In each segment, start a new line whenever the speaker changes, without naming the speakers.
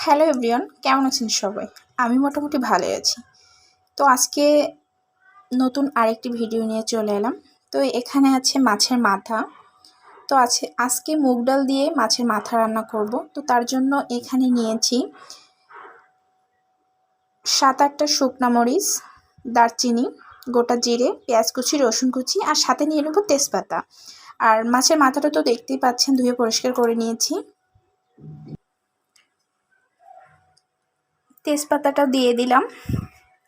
Hello everyone, কেমন আছেন সবাই? আমি মোটামুটি ভালোই আছি। তো আজকে নতুন আরেকটি ভিডিও নিয়ে চলে এলাম। তো এখানে আছে মাছের মাথা। তো আজকে মুগ ডাল দিয়ে মাছের মাথা রান্না করব। তো তার জন্য এখানে নিয়েছি 7-8টা শুকনা মরিচ, দারচিনি, গোটা জিরে, পেঁয়াজ কুচি, রসুন কুচি আর সাথে নিয়ে নেব তেজপাতা। আর মাছের মাথাটা তো দেখতেই পাচ্ছেন, ধুয়ে পরিষ্কার করে নিয়েছি। তেজপাতাটা দিয়ে দিলাম।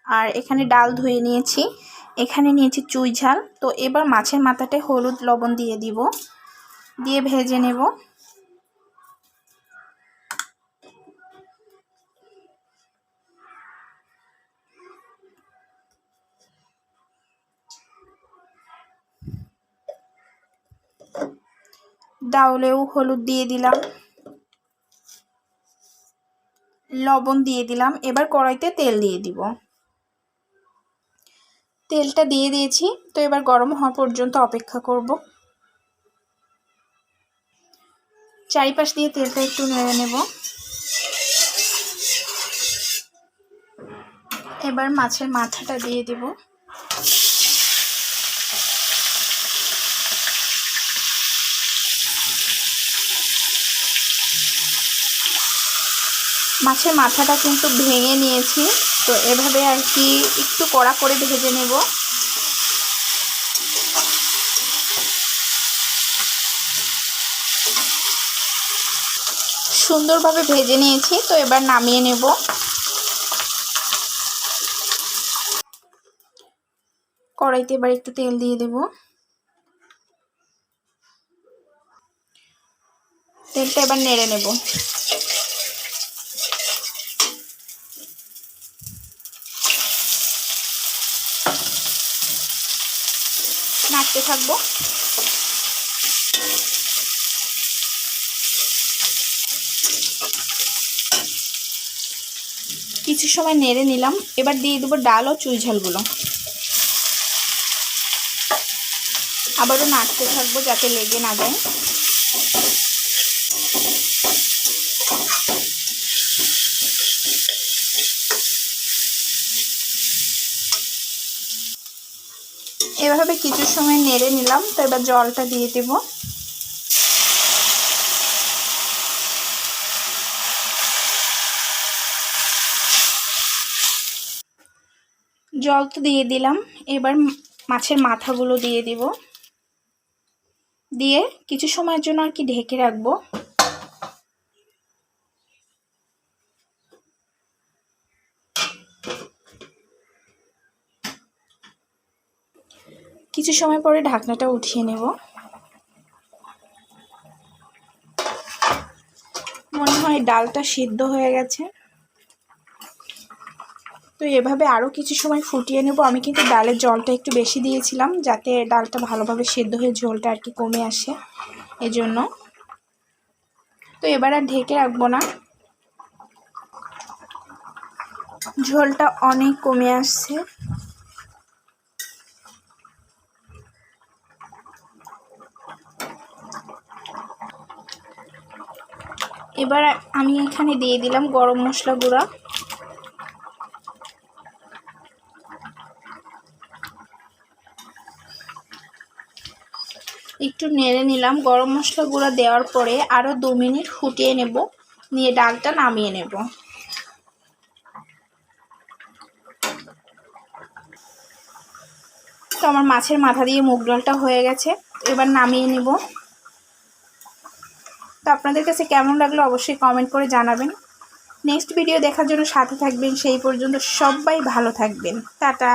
আর এখানে ডাল ধুয়ে নিয়েছি, এখানে নিয়েছি চুই ঝাল। তো এবার মাছের মাথাটায় হলুদ লবণ দিয়ে দিব, দিয়ে ভেজে নেব। ডাউলেও হলুদ দিয়ে দিলাম, লবণ দিয়ে দিলাম। এবার কড়াইতে তেল দিয়ে দিব। তেলটা দিয়ে দিয়েছি, তো এবার গরম হওয়া পর্যন্ত অপেক্ষা করব। চারিপাশ দিয়ে তেলটা একটু নেড়ে নেব। এবার মাছের মাথাটা দিয়ে দেব। মাছের মাথাটা কিন্তু ভেঙে নিয়েছি, তো এভাবে আর কি একটু কড়া করে ভেজে নেব। সুন্দরভাবে ভেজে নিয়েছি, তো এবার নামিয়ে নেব। কড়াইতে এবার একটু তেল দিয়ে দেব। তেলটা এবার নেড়ে নেব। নাড়তে থাকবো। কিছু সময় নেড়ে নিলাম। এবার দিয়ে দেবো ডাল ও চুই ঝালগুলো। আবারও নাড়তে থাকবো যাতে লেগে না যায়। এভাবে কিছু সময় নেড়ে নিলাম। তো এবার জলটা দিয়ে দেব। জল তো দিয়ে দিলাম। এবার মাছের মাথাগুলো দিয়ে দিব, দিয়ে কিছু সময়ের জন্য আর কি ঢেকে রাখবো। কিছু সময় পরে ঢাকনাটা উঠিয়ে নেব। মনে হয় ডালটা সিদ্ধ হয়ে গেছে। তো এভাবে আরও কিছু সময় ফুটিয়ে নেব। আমি কিন্তু ডালের জলটা একটু বেশি দিয়েছিলাম, যাতে ডালটা ভালোভাবে সিদ্ধ হয়ে ঝোলটা আর কি কমে আসে, এজন্য। তো এবার আর ঢেকে রাখবো না, ঝোলটা অনেক কমে আসছে। এবার আমি এখানে দিয়ে দিলাম গরম মশলা গুঁড়া। একটু নেড়ে নিলাম। গরম মশলা গুঁড়া দেওয়ার পরে আরও 2 মিনিট ফুটিয়ে নেব, নিয়ে ডালটা নামিয়ে নেব। তো আমার মাছের মাথা দিয়ে মুগ ডালটা হয়ে গেছে, এবার নামিয়ে নেব। তো আপনাদের কাছে কেমন লাগলো অবশ্যই কমেন্ট করে জানাবেন। নেক্সট ভিডিও দেখার জন্য সাথে থাকবেন। সেই পর্যন্ত সবাই ভালো থাকবেন। টাটা।